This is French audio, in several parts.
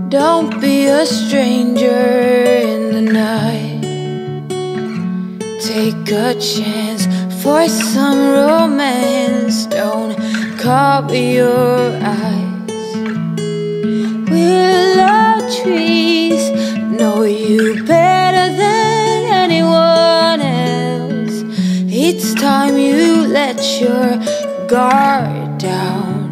Don't be a stranger in the night. Take a chance for some romance. Don't cover your eyes. Willow trees know you better than anyone else. It's time you let your guard down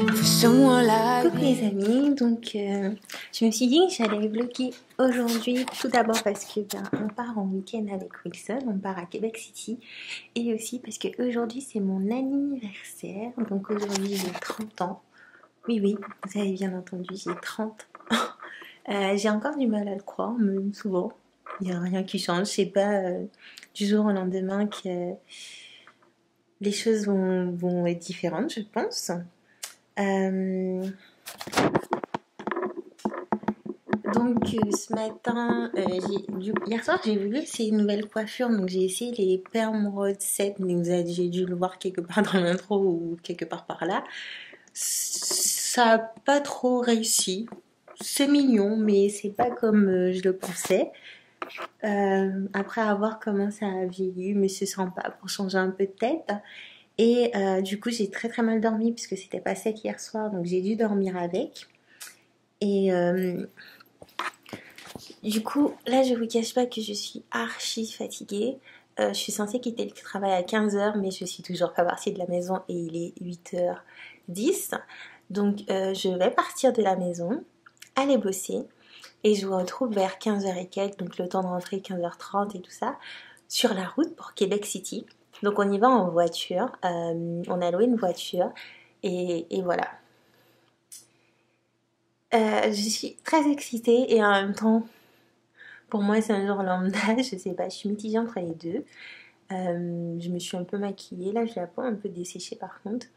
for someone like. Coucou les amis, donc je me suis dit que j'allais vlogger aujourd'hui, tout d'abord parce que on part en week-end avec Wilson, on part à Québec City, et aussi parce que aujourd'hui c'est mon anniversaire, donc aujourd'hui j'ai 30 ans, oui vous avez bien entendu, j'ai 30 ans, j'ai encore du mal à le croire, même souvent, il n'y a rien qui change, c'est pas du jour au lendemain que les choses vont être différentes, je pense. Donc ce matin, hier soir j'ai voulu essayer une nouvelle coiffure, donc j'ai essayé les Perm Rose 7, mais j'ai dû le voir quelque part dans l'intro ou quelque part par là. Ça n'a pas trop réussi, c'est mignon mais c'est pas comme je le pensais. Après avoir comment ça a vieilli, mais c'est sympa pour changer un peu de tête. Et du coup j'ai très mal dormi puisque c'était pas sec hier soir, donc j'ai dû dormir avec. Et du coup là je vous cache pas que je suis archi fatiguée. Je suis censée quitter le travail à 15 h, mais je suis toujours pas partie de la maison et il est 8 h 10. Donc je vais partir de la maison, aller bosser, et je vous retrouve vers 15 h et quelques, donc le temps de rentrer 15 h 30 et tout ça, sur la route pour Québec City. Donc on y va en voiture, on a loué une voiture et voilà. Je suis très excitée et en même temps, pour moi c'est un jour lambda, je sais pas, je suis mitigée entre les deux. Je me suis un peu maquillée, là j'ai la peau un peu desséchée par contre.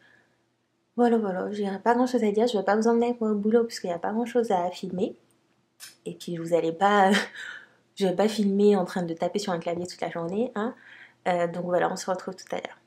Voilà, j'ai pas grand chose à dire, je vais pas vous emmener avec moi au boulot parce qu'il n'y a pas grand chose à filmer. Et puis je vais pas filmer en train de taper sur un clavier toute la journée, hein. Donc voilà, on se retrouve tout à l'heure.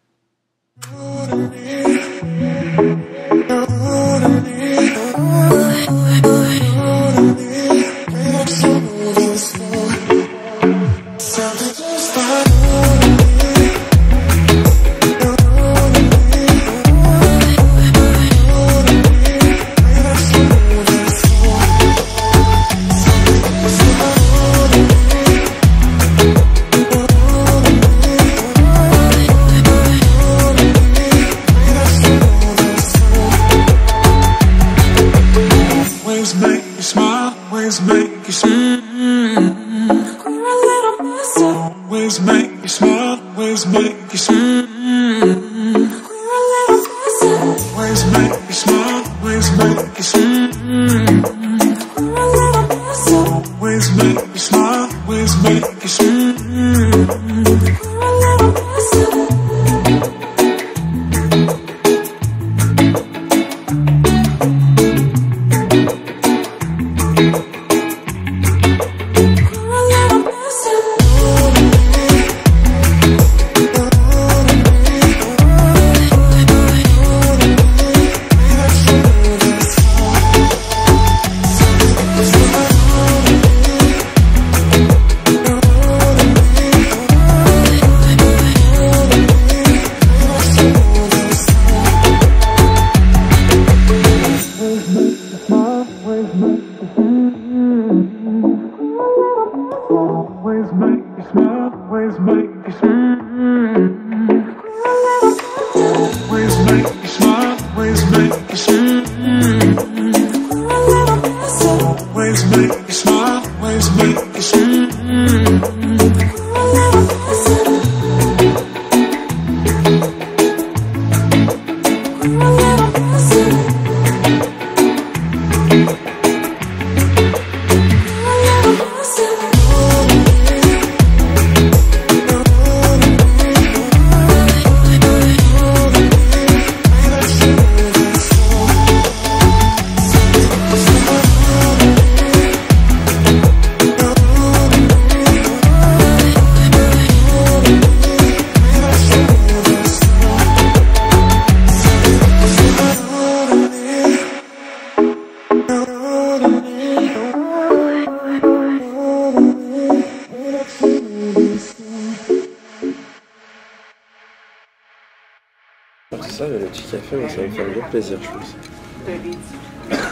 ça, le petit café, mais ça va me faire bien plaisir, je pense. T'as des petits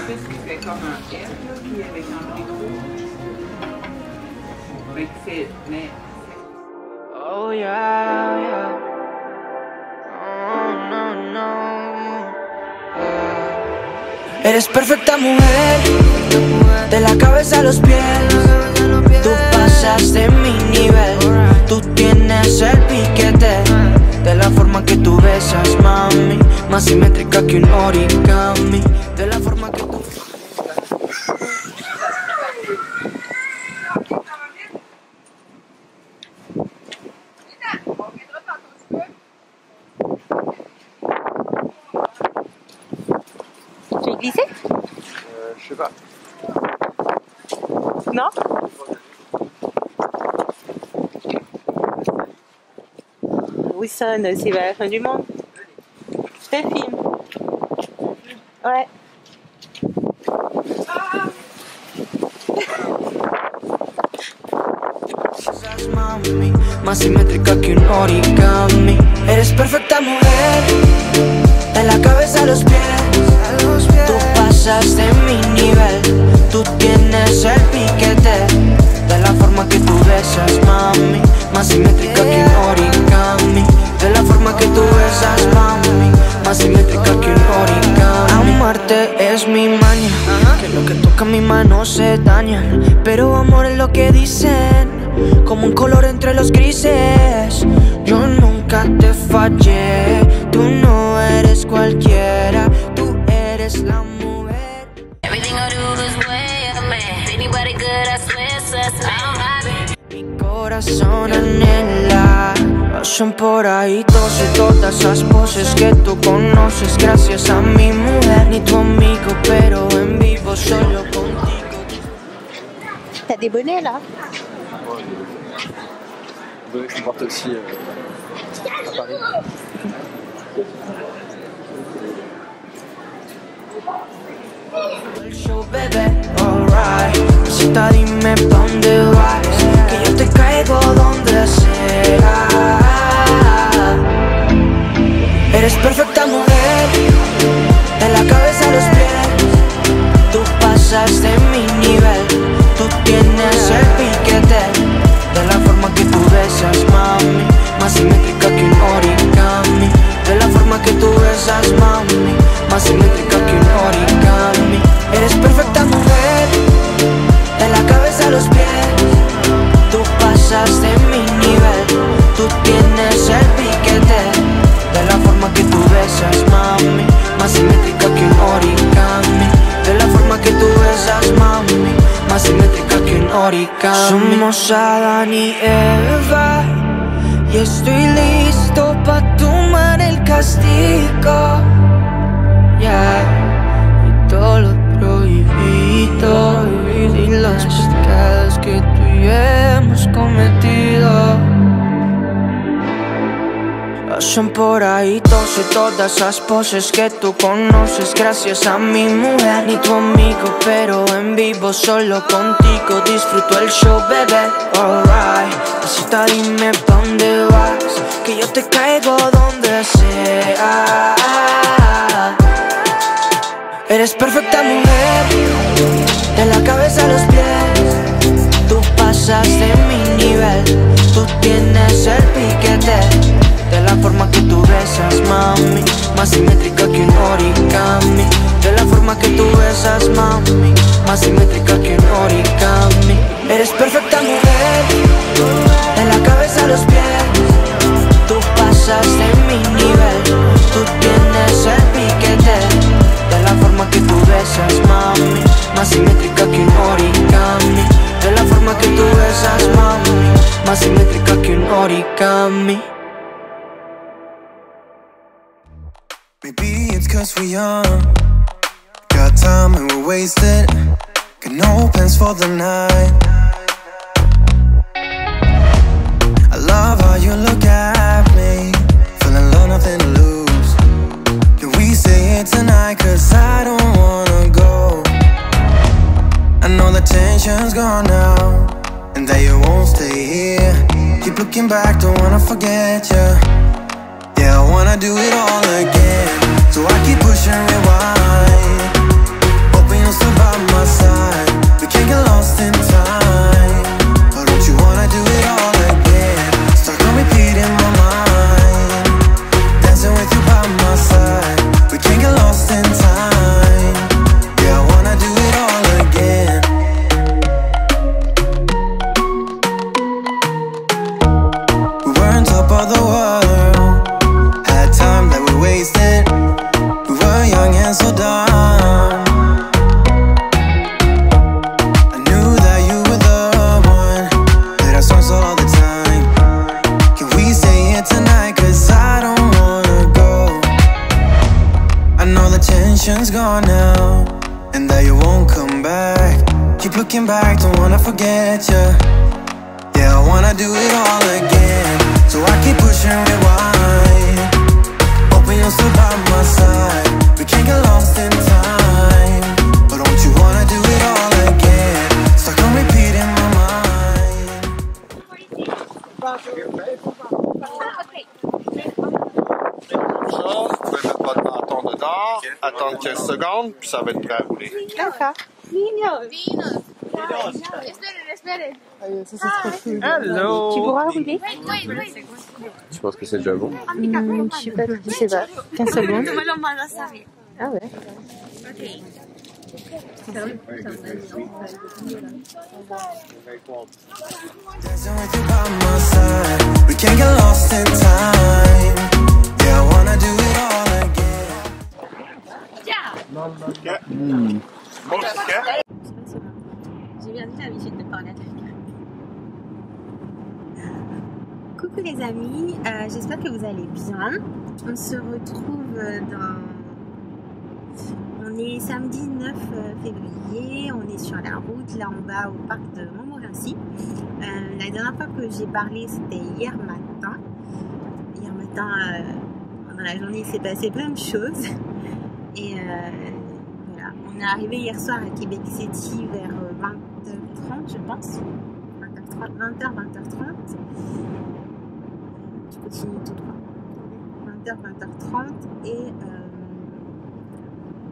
fils qui fait comme un F, là, qui est avec un micro. Mais qui fait... Mais... Oh yeah, yeah. Oh, no, no. Eres perfecta mujer, de la cabeza a los pies. Tú pasas de mi nivel, tú tienes el piquete. De la forma que tú besas, mami, más simétrica que un origami. De la forma que tú... J'ai glissé? Je sais pas. Non? Wilson, c'est la fin du monde. Je te filme. Ouais. Mami, más simétrica que un origami. Eres perfecta mujer, de la cabeza a los pies. Tú pasas de mi nivel, tú tienes el piquete. De la forma que tú besas, mami, más simétrica que un origami. De la forma que tú besas, mami, más simétrica que un origami. Amarte es mi maña, que lo que toca mi mano se daña. Pero amor es lo que dicen, como un color entre los grises. Yo nunca te fallé, tú no eres cualquiera, tú eres la mujer. Everything I do is way up, man. Anybody good, I swear, sus. I'm vibing. Mi corazón anhela, pasan por ahí todos y todas esas poses que tú conoces. Gracias a mi mujer, ni tu amigo, pero en vivo solo contigo. T'as des bonnets là? Vous qui portent aussi à Paris. El show, bebé, alright. Cita, dime pa' dónde vas, que yo te caigo donde sea. Eres perfecta mujer, de la cabeza a los pies. Tú pasas de mi nivel, tú tienes el piquete. De la forma que tú besas, mami, más simétrica que un origami. De la forma que tú besas, mami, más simétrica que un origami. Eres perfecta mujer, de la cabeza a los pies. Tú pasas de mi nivel, tú tienes el piquete. De la forma que tú besas, mami, más simétrica que un origami. De la forma que tú besas, mami, más simétrica que un origami. Somos Adán y Eva, y estoy listo pa' tomar el castigo. Yeah. Y todo lo prohibido y los pecados que tú y yo hemos cometido. Pasan por ahí todos y todas esas poses que tú conoces. Gracias a mi mujer, ni tu amigo, pero en vivo solo contigo. Disfruto el show, bebé, alright. Pasita, dime pa' dónde vas, que yo te caigo donde sea. Eres perfecta mujer, de la cabeza a los pies. Tú pasas de mi nivel, tú tienes el piquete. De la forma que tú besas, mami, más simétrica que un origami. De la forma que tú besas, mami, más simétrica que un origami. Eres perfecta mujer, de la cabeza a los pies. Tú pasas de mi nivel, tú tienes el piquete. De la forma que tú besas, mami, más simétrica que un origami. De la forma que tú besas, mami, más simétrica que un origami. Maybe it's 'cause we're young, got time and we're wasted, got no plans for the night. I love how you look at me, feeling low, nothing to lose. Can we say it tonight, 'cause I don't wanna go. I know the tension's gone now, and that you won't stay here. Keep looking back, don't wanna forget you. Yeah, Yeah, I wanna do it all again. So I keep pushing rewind, hoping you'll still by my side. We can't get lost in time. But don't you wanna do it all again? Stuck on repeat in my mind, dancing with you by my side. We can't get lost in time. Yeah, I wanna do it all again. We were on top of the world, had time that we wasted. We were young and so dumb. I knew that you were the one, played our songs all the time. Can we stay here tonight? Cause I don't wanna go. I know the tension's gone now, and that you won't come back. Keep looking back, don't wanna forget ya. Yeah, I wanna do it all again. So I keep pushing rewind, hoping you'll still by my side. We can't get lost in time. But don't you wanna do it all again? Stuck on repeat in my mind. Vous pouvez mettre votre menton dedans, attendre 15 secondes, puis ça va être prêt à rouler. D'accord. Hello! Tu pourras rouler? Tu penses que c'est déjà bon? Je sais pas. 15 secondes. Ah ouais. Dancing with you by my side. We can't get lost in time. Yeah, I wanna do it all again. J'ai bien l'habitude de parler à quelqu'un. Coucou les amis, j'espère que vous allez bien. On se retrouve On est samedi 9 février, on est sur la route, là on va au parc de Montmorency. La dernière fois que j'ai parlé c'était hier matin. Hier matin, dans la journée il s'est passé plein de choses. Et voilà, on est arrivé hier soir à Québec City vers 20h30 je pense. 20h30. Tu continues tout droit. 20h30 et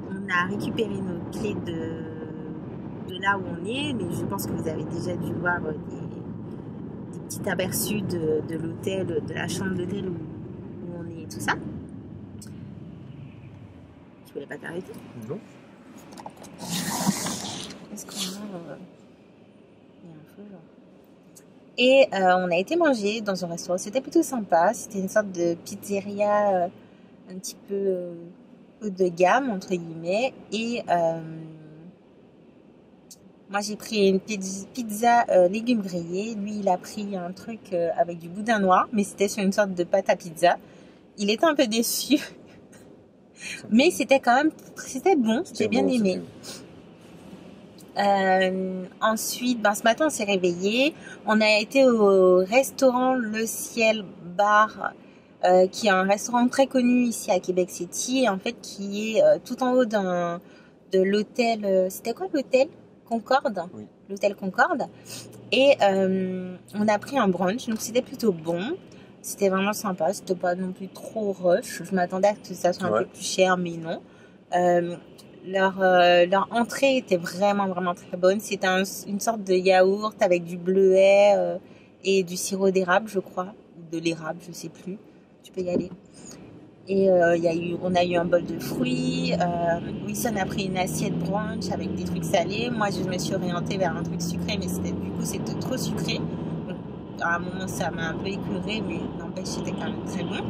on a récupéré nos clés de là où on est, mais je pense que vous avez déjà dû voir des petits aperçus de l'hôtel, de la chambre d'hôtel où on est, tout ça. Tu voulais pas t'arrêter? Non. Est-ce qu'on a... Il y a un feu là. Et on a été manger dans un restaurant, c'était plutôt sympa, c'était une sorte de pizzeria un petit peu haut de gamme entre guillemets. Et moi j'ai pris une pizza légumes grillés, lui il a pris un truc avec du boudin noir, mais c'était sur une sorte de pâte à pizza. Il était un peu déçu, mais c'était quand même, c'était bon, j'ai bien aimé. Ensuite, ce matin on s'est réveillé, on a été au restaurant Le Ciel Bar, qui est un restaurant très connu ici à Québec City, et en fait qui est tout en haut de l'hôtel, c'était quoi l'hôtel? Concorde? Oui. L'hôtel Concorde. Et on a pris un brunch, donc c'était plutôt bon, c'était vraiment sympa, c'était pas non plus trop rush, je m'attendais à ce que ça soit un peu plus cher, mais non. Leur entrée était vraiment très bonne. C'était une sorte de yaourt avec du bleuet et du sirop d'érable, je crois, ou de l'érable, je sais plus. Tu peux y aller. Et on a eu un bol de fruits. Wilson a pris une assiette brunch avec des trucs salés. Moi, je me suis orientée vers un truc sucré, mais c'était trop sucré. Donc, à un moment, ça m'a un peu écœurée, mais n'empêche, c'était quand même très bon.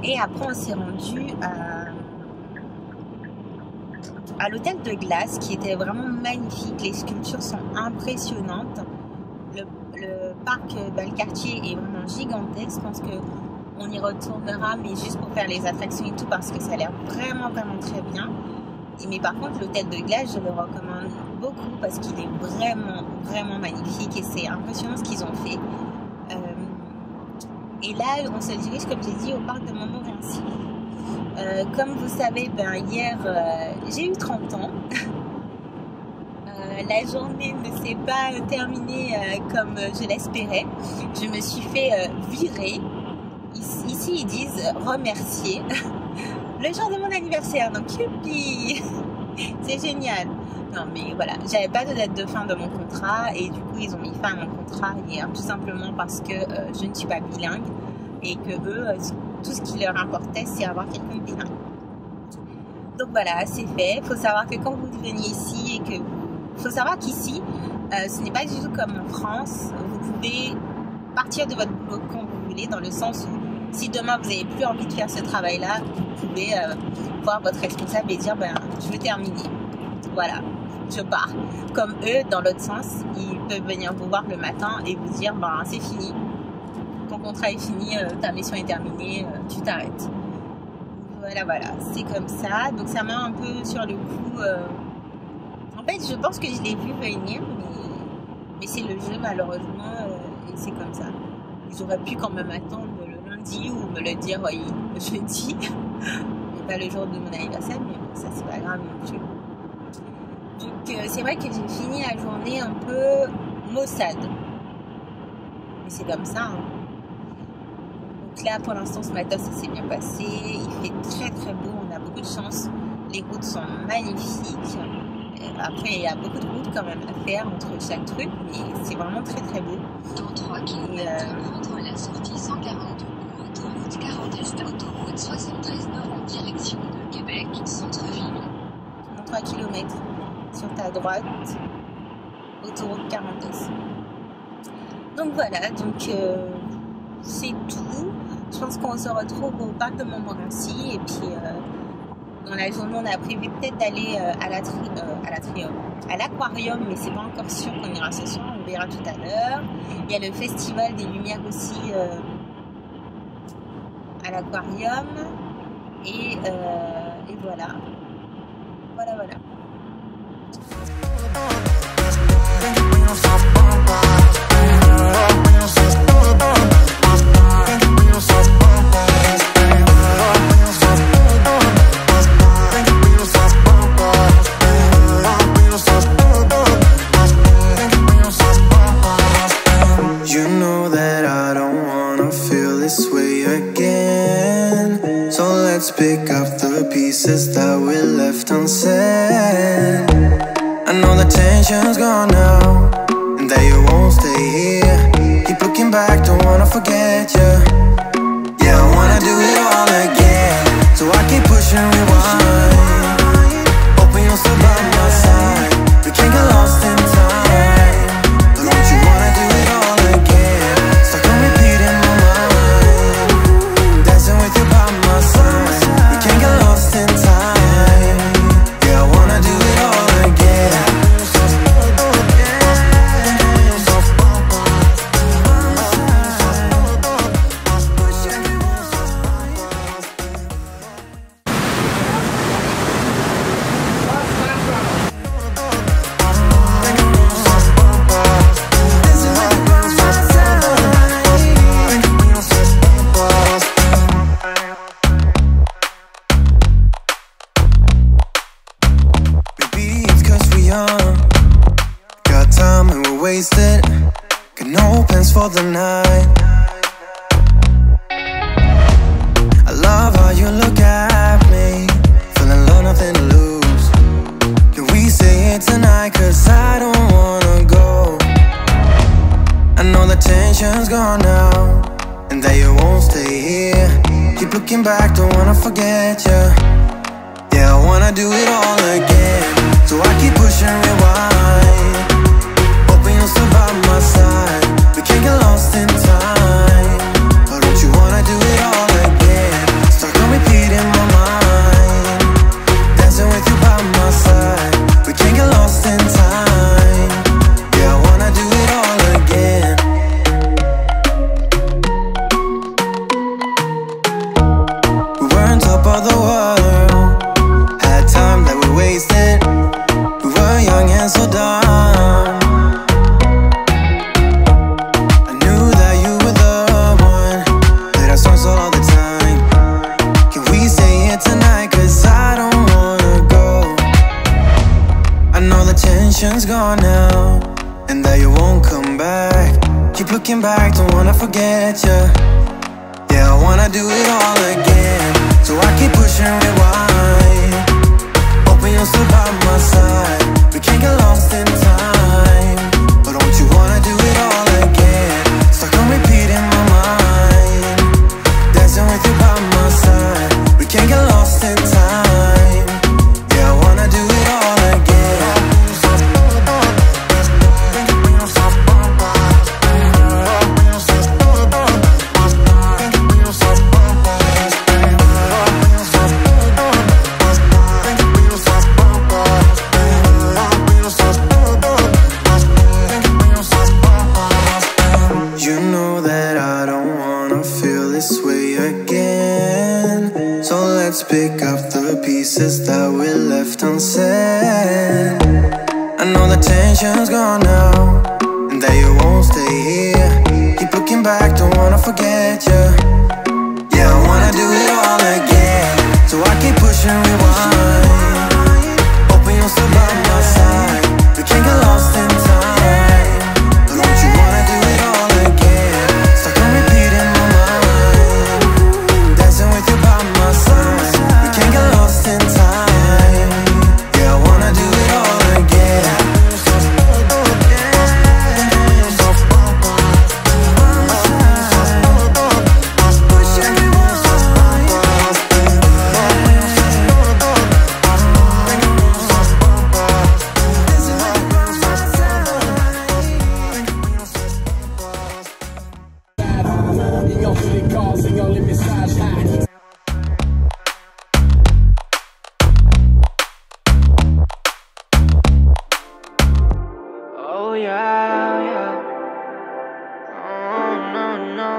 Et après, on s'est rendu à l'hôtel de glace qui était vraiment magnifique. Les sculptures sont impressionnantes. Le parc, le quartier est vraiment gigantesque. Je pense qu'on y retournera, mais juste pour faire les attractions et tout, parce que ça a l'air vraiment très bien. Mais par contre, l'hôtel de glace, je le recommande beaucoup parce qu'il est vraiment magnifique et c'est impressionnant ce qu'ils ont fait. Et là, on se dirige, comme j'ai dit, au parc de Montmorency. Comme vous savez, hier, j'ai eu 30 ans. La journée ne s'est pas terminée comme je l'espérais. Je me suis fait virer ici ils disent remercier le jour de mon anniversaire. Donc youpi, c'est génial. Non mais voilà, j'avais pas de date de fin de mon contrat et du coup ils ont mis fin à mon contrat hier, tout simplement parce que je ne suis pas bilingue et que eux, tout ce qui leur importait c'est avoir quelqu'un de bilingue. Donc voilà, c'est fait. Il faut savoir que quand vous veniez ici et que faut savoir qu'ici ce n'est pas du tout comme en France. Vous pouvez partir de votre boulot quand vous voulez, dans le sens où si demain vous n'avez plus envie de faire ce travail-là, vous pouvez voir votre responsable et dire ben je veux terminer. Voilà, je pars. Comme eux, dans l'autre sens, ils peuvent venir vous voir le matin et vous dire ben c'est fini, ton contrat est fini, ta mission est terminée, tu t'arrêtes. Voilà, c'est comme ça. Donc ça m'a un peu sur le coup. En fait, je pense que je l'ai vu venir, mais c'est le jeu malheureusement, et c'est comme ça. Ils auraient pu quand même attendre le lundi ou me le dire le jeudi, et pas le jour de mon anniversaire, mais bon, ça c'est pas grave non plus. Donc c'est vrai que j'ai fini la journée un peu maussade, mais c'est comme ça. Hein. Donc là pour l'instant ce matin ça s'est bien passé, il fait très très beau, on a beaucoup de chance, les routes sont magnifiques. Après il y a beaucoup de routes quand même à faire entre chaque truc, mais c'est vraiment très très beau. Dans 3 km, prendre la sortie 140 autoroute 40 Est, autoroute 73 Nord en direction de Québec, centre-ville. Dans 3 km, sur ta droite, autoroute 40 Est. Donc voilà, donc c'est tout. Je pense qu'on se retrouve au parc de Montmorency et puis dans la journée on a prévu peut-être d'aller à l'aquarium, mais c'est pas encore sûr qu'on ira ce soir, on verra tout à l'heure. Il y a le festival des lumières aussi à l'aquarium et voilà. Pick up the pieces that we left unsaid. I know the tension's gone now, and that you won't stay here. Keep looking back, don't wanna forget you. Yeah, I wanna do it all again, so I keep pushing rewind. Hoping you'll still by my side. We can't get lost in time. But don't you wanna do it all again? Stuck on repeat in my mind, dancing with you by my side. Can't get lost in time. Yeah, I wanna do it all again. Got time and we're wasted. Got no plans for the night. I love how you look at me, feeling low, nothing to lose. Can we say it tonight? Cause I don't wanna go. I know the tension's gone now, and that you won't stay here. Keep looking back, don't wanna forget you. Yeah, I wanna do it all again, so I keep pushing rewind. Hoping you'll still by my side. We can't get lost in time. But don't you wanna do it all again? Stuck on repeat in my mind, dancing with you by my side. We can't get lost in time. Yeah, I wanna do it all again. We were on top of the world, had time that we wasted. We were young and so dumb. I knew that you were the one, played our songs all the time. Can we say it tonight? Cause I don't wanna go. I know the tension's gone now, and that you won't come back. Keep looking back, don't wanna forget you. Yeah, I wanna do it all again. So I keep pushing rewind, hoping you'll still by my side. We can't get lost in time, but don't you wanna do it all again? Stuck on repeat in my mind, dancing with you by my side. We can't get lost in time. Yeah, I wanna do it all again. You know that I don't wanna feel this way again. So let's pick up the pieces that we left unsaid. I know the tension's gone now, and that you won't stay here. Keep looking back, don't wanna forget you. Yeah, I wanna do it all again. So I keep pushing rewind, hoping you'll still by my side. We can't get lost in time, but don't you wanna do it all again? Stuck on repeat in my mind, dancing with you by my side. We can't get lost in time. Yeah, I wanna do it all again. Oh yeah, yeah. Oh, no, no.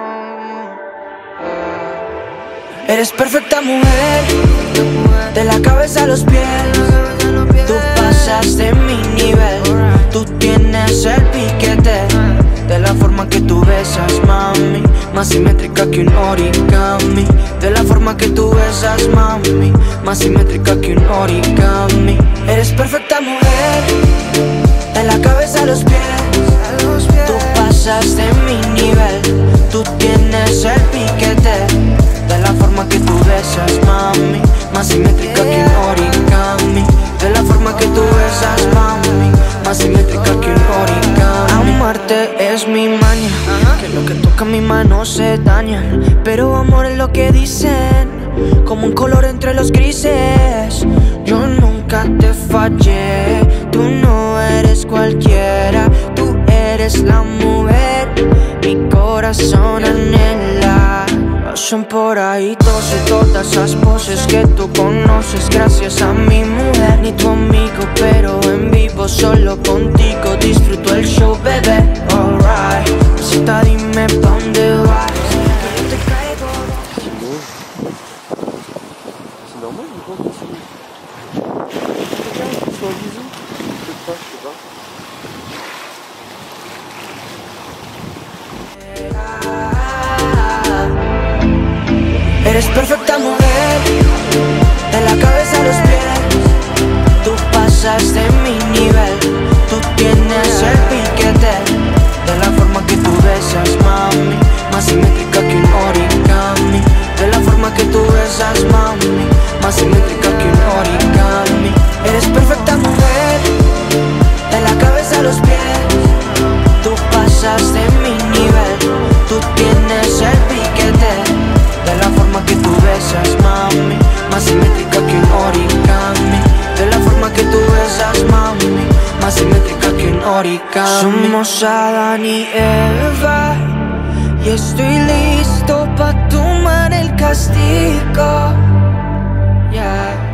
Eres perfecta mujer, de la cabeza a los pies. Tú pasas de mi nivel, tú tienes el piquete. De la forma que tú besas, mami, más simétrica que un origami. De la forma que tú besas, mami, más simétrica que un origami. Eres perfecta mujer, de la cabeza a los pies. Tú pasas de mi nivel, tú tienes el piquete. De la forma que tú besas, mami, más simétrica que un origami. De la forma que tú besas, mami, más simétrica que un origami. Amarte es mi maña, que lo que toca mi mano se daña. Pero amor es lo que dicen, como un color entre los grises. Yo nunca te fallé, tú no eres cualquiera. Tú eres la mujer, mi corazón anhela. Pasan por ahí todas esas poses que tú conoces. Gracias a mi mujer, ni tu amigo, pero en vivo solo contigo disfruto el show, bebé. Alright, cita, dime pa' dónde vas, que yo te caigo. C'est normal, je pense que c'est un bisou. Peut-être pas, je sais pas. Eres perfecta mujer, de la cabeza a los pies. Tú pasas de mi nivel, tú tienes el piquete. De la forma que tú besas, mami, más simétrica que un origami. De la forma que tú besas, mami, más simétrica que un origami. Eres perfecta mujer, de la cabeza a los pies. Tú pasas de mi nivel, tú tienes el piquete. De la forma que tú besas, mami, más simétrica que un origami. De la forma que tú besas, mami, más simétrica que un origami. Somos Adán y Eva, y estoy listo pa' tomar el castigo. Yeah.